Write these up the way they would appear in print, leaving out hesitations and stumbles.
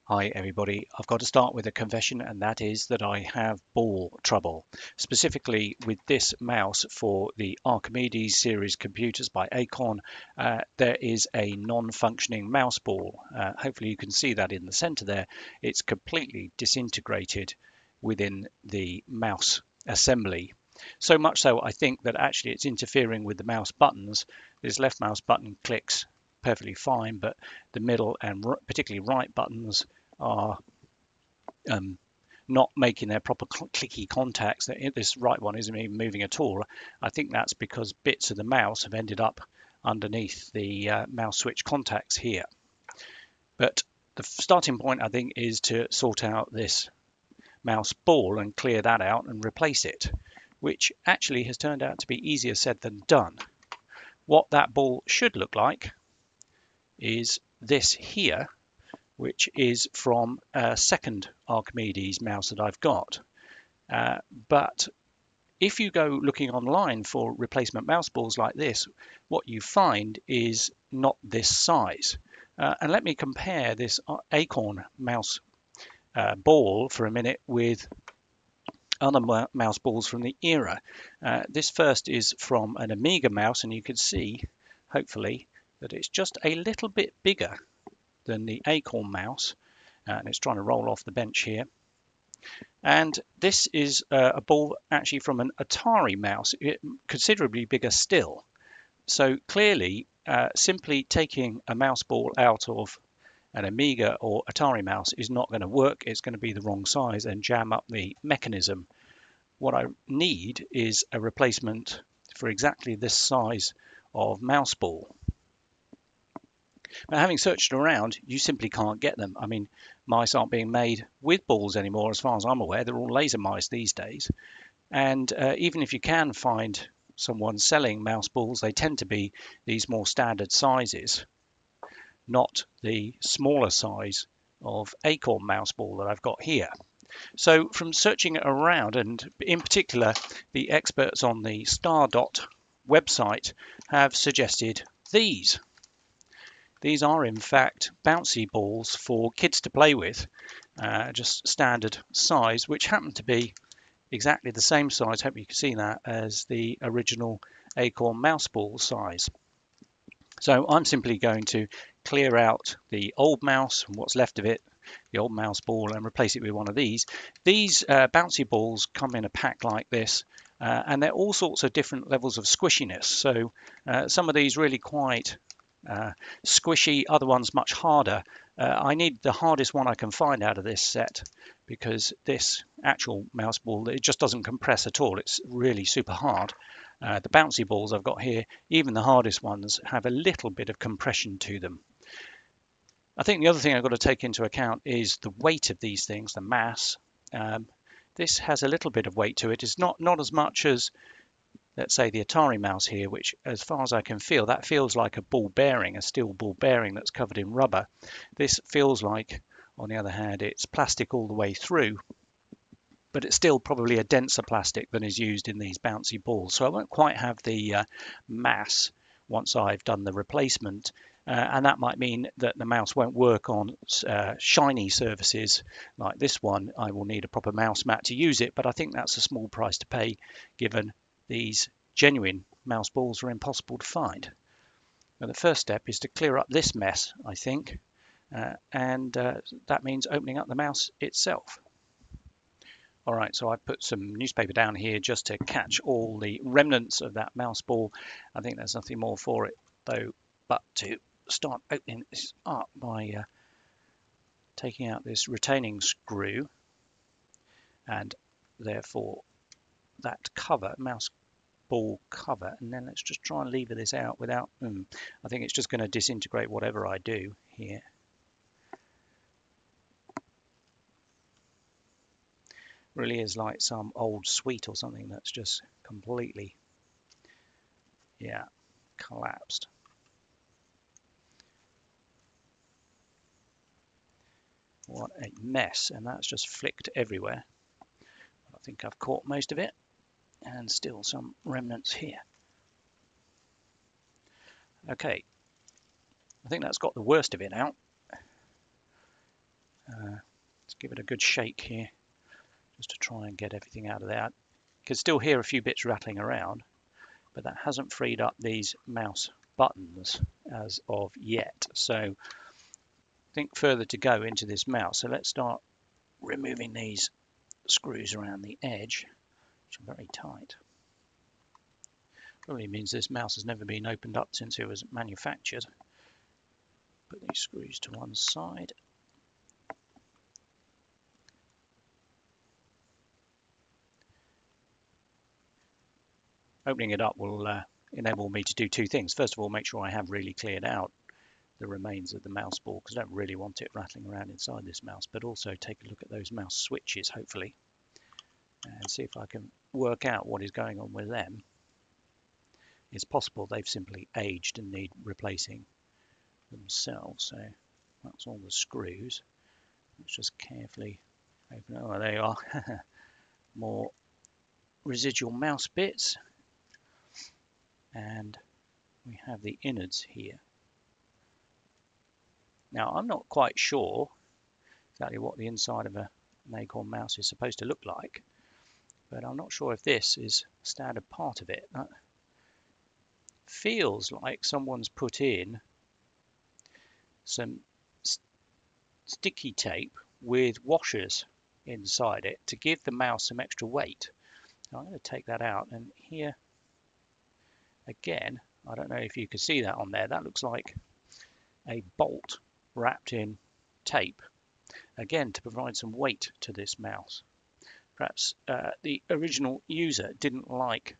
Hi everybody, I've got to start with a confession, and that is that I have ball trouble, specifically with this mouse for the Archimedes series computers by Acorn. There is a non-functioning mouse ball. Hopefully you can see that in the center there. It's completely disintegrated within the mouse assembly. So much so, I think that actually it's interfering with the mouse buttons. This left mouse button clicks perfectly fine, but the middle and particularly right buttons are not making their proper clicky contacts. This right one isn't even moving at all. I think that's because bits of the mouse have ended up underneath the mouse switch contacts here. But the starting point, I think, is to sort out this mouse ball and clear that out and replace it, which actually has turned out to be easier said than done. What that ball should look like is this here, which is from a second Archimedes mouse that I've got. But if you go looking online for replacement mouse balls like this, what you find is not this size. And let me compare this Acorn mouse ball for a minute with other mouse balls from the era. This first is from an Amiga mouse, and you can see, hopefully, that it's just a little bit bigger than the Acorn mouse, and it's trying to roll off the bench here. And this is a ball actually from an Atari mouse, considerably bigger still. So clearly, simply taking a mouse ball out of an Amiga or Atari mouse is not going to work. It's going to be the wrong size and jam up the mechanism. What I need is a replacement for exactly this size of mouse ball. Now, having searched around, you simply can't get them. I mean, mice aren't being made with balls anymore, as far as I'm aware. They're all laser mice these days. And even if you can find someone selling mouse balls, they tend to be these more standard sizes, not the smaller size of Acorn mouse ball that I've got here. So from searching around, and in particular, the experts on the Stardot website have suggested these. These are in fact bouncy balls for kids to play with, just standard size, which happen to be exactly the same size, hope you can see that, as the original Acorn mouse ball size. So I'm simply going to clear out the old mouse and what's left of it, the old mouse ball, and replace it with one of these. These bouncy balls come in a pack like this, and they're all sorts of different levels of squishiness. So some of these really quite squishy, other ones much harder. I need the hardest one I can find out of this set, because this actual mouse ball, it just doesn't compress at all. It's really super hard. The bouncy balls I've got here, even the hardest ones, have a little bit of compression to them. I think the other thing I've got to take into account is the weight of these things, the mass. This has a little bit of weight to it. It's not as much as, let's say, the Atari mouse here, which, as far as I can feel, that feels like a ball bearing, a steel ball bearing that's covered in rubber. This feels like, on the other hand, it's plastic all the way through, but it's still probably a denser plastic than is used in these bouncy balls. So I won't quite have the mass once I've done the replacement. And that might mean that the mouse won't work on shiny surfaces like this one. I will need a proper mouse mat to use it, but I think that's a small price to pay, given these genuine mouse balls are impossible to find. Now, the first step is to clear up this mess, I think, and that means opening up the mouse itself. All right, so I put some newspaper down here just to catch all the remnants of that mouse ball. I think there's nothing more for it, though, but to start opening this up by taking out this retaining screw, and therefore that cover, mouse ball cover, and then let's just try and lever this out without, I think it's just going to disintegrate whatever I do here. Really is like some old sweet or something that's just completely, yeah, collapsed. What a mess, and that's just flicked everywhere. I think I've caught most of it, and still some remnants here. Okay, I think that's got the worst of it out. Let's give it a good shake here, just to try and get everything out of there. I can still hear a few bits rattling around, but that hasn't freed up these mouse buttons as of yet. So I think further to go into this mouse. So let's start removing these screws around the edge, which are very tight. Probably means this mouse has never been opened up since it was manufactured. Put these screws to one side. Opening it up will enable me to do two things. First of all, make sure I have really cleared out the remains of the mouse ball, because I don't really want it rattling around inside this mouse, but also take a look at those mouse switches, hopefully, and see if I can work out what is going on with them. It's possible they've simply aged and need replacing themselves. So that's all the screws. Let's just carefully open it. Oh, there you are. More residual mouse bits. And we have the innards here. Now, I'm not quite sure exactly what the inside of an Acorn mouse is supposed to look like, but I'm not sure if this is a standard part of it. That feels like someone's put in some sticky tape with washers inside it to give the mouse some extra weight. So I'm going to take that out, and here again, I don't know if you can see that on there, that looks like a bolt wrapped in tape, again to provide some weight to this mouse. Perhaps the original user didn't like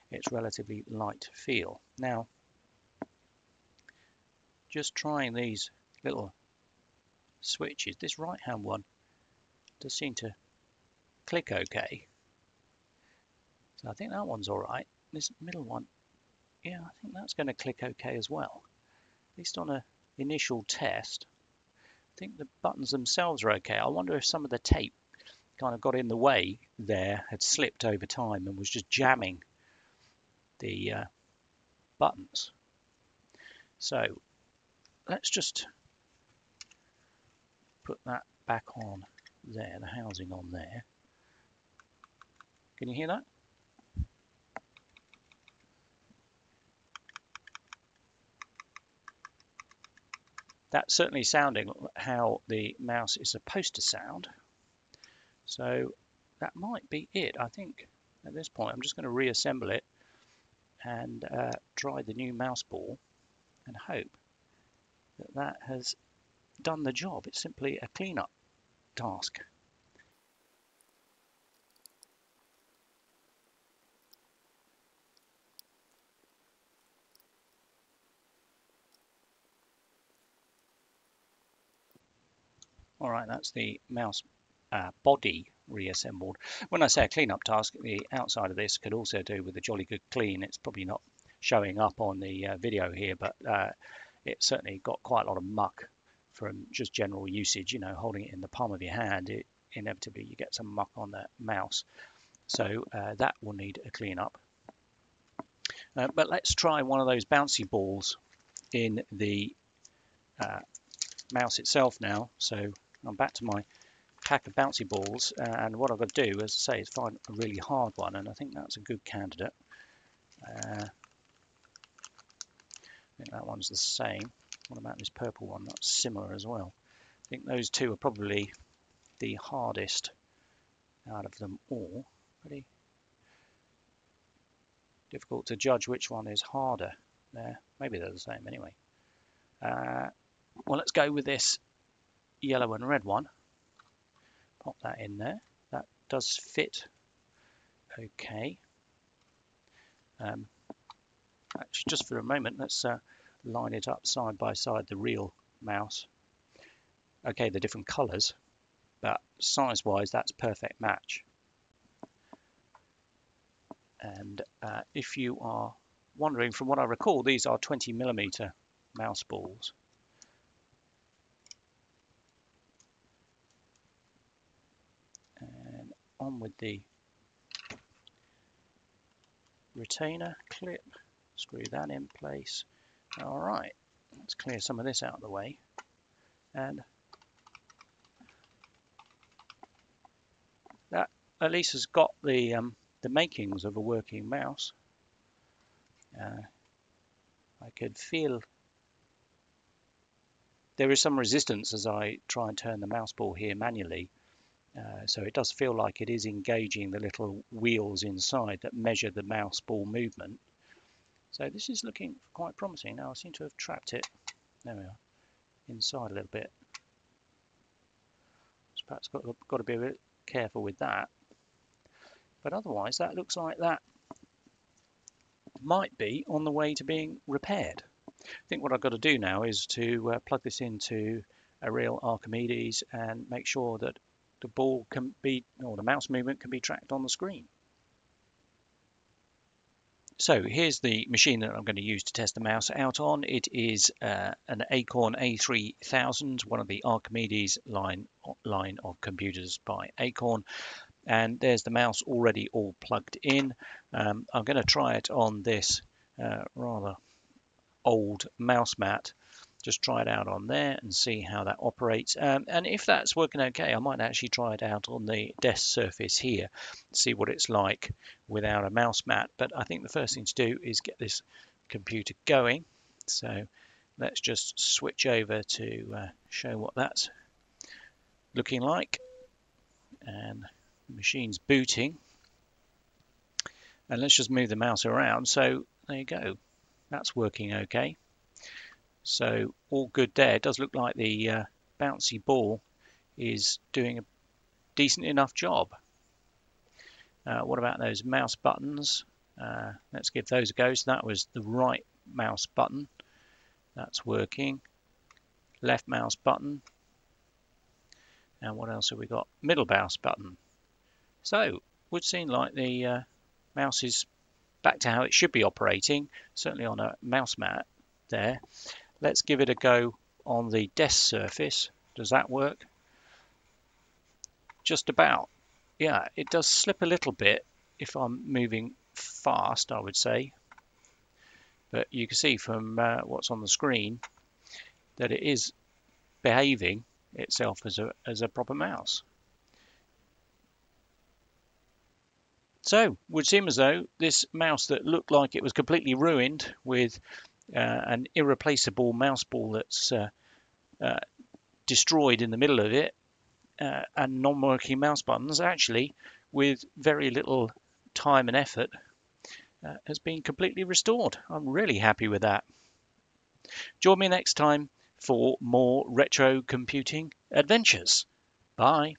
its relatively light feel. Now, just trying these little switches, this right hand one does seem to click okay, so I think that one's all right. This middle one, yeah, I think that's going to click okay as well, at least on an initial test. I think the buttons themselves are okay. I wonder if some of the tape kind of got in the way there, had slipped over time and was just jamming the buttons. So let's just put that back on there, the housing on there. Can you hear that? That's certainly sounding how the mouse is supposed to sound. So that might be it. I think at this point I'm just going to reassemble it and try the new mouse ball and hope that that has done the job. It's simply a cleanup task. All right, that's the mouse body reassembled. When I say a cleanup task, the outside of this could also do with a jolly good clean. It's probably not showing up on the video here, but it certainly got quite a lot of muck from just general usage. You know, holding it in the palm of your hand, inevitably you get some muck on the mouse. So that will need a clean up. But let's try one of those bouncy balls in the mouse itself now. So I'm back to my pack of bouncy balls, and what I've got to do, as I say, is find a really hard one, and I think that's a good candidate. I think that one's the same. What about this purple one? That's similar as well. I think those two are probably the hardest out of them all. Pretty difficult to judge which one is harder there. Maybe they're the same anyway. Well, let's go with this yellow and red one. Pop that in there. That does fit okay. Actually, just for a moment, let's line it up side by side, the real mouse. Okay, they're different colors, but size-wise, that's perfect match. And if you are wondering, from what I recall, these are 20mm mouse balls. And on with the retainer clip, screw that in place. All right, let's clear some of this out of the way and at least has got the makings of a working mouse. I could feel there is some resistance as I try and turn the mouse ball here manually. So it does feel like it is engaging the little wheels inside that measure the mouse ball movement. So this is looking quite promising. Now I seem to have trapped it. There we are, inside a little bit. So perhaps got to be a bit careful with that. But otherwise, that looks like that might be on the way to being repaired. I think what I've got to do now is to plug this into a real Archimedes and make sure that the ball can be, or the mouse movement can be tracked on the screen. So here's the machine that I'm going to use to test the mouse out on. It is an Acorn A3000, one of the Archimedes line of computers by Acorn. And there's the mouse already all plugged in. I'm going to try it on this rather old mouse mat. Just try it out on there and see how that operates. And if that's working okay, I might actually try it out on the desk surface here, see what it's like without a mouse mat. But I think the first thing to do is get this computer going. So let's just switch over to show what that's looking like. And the machine's booting. And let's just move the mouse around. So there you go. That's working okay. So all good there. It does look like the bouncy ball is doing a decent enough job. What about those mouse buttons? Let's give those a go. So that was the right mouse button. That's working. Left mouse button. And what else have we got? Middle mouse button. So would seem like the mouse is back to how it should be operating, certainly on a mouse mat there. Let's give it a go on the desk surface. Does that work? Just about. Yeah, it does slip a little bit if I'm moving fast, I would say. But you can see from what's on the screen that it is behaving itself as a proper mouse. So, would seem as though this mouse that looked like it was completely ruined with an irreplaceable mouse ball that's destroyed in the middle of it and non-working mouse buttons, actually with very little time and effort has been completely restored. I'm really happy with that. Join me next time for more retro computing adventures. Bye.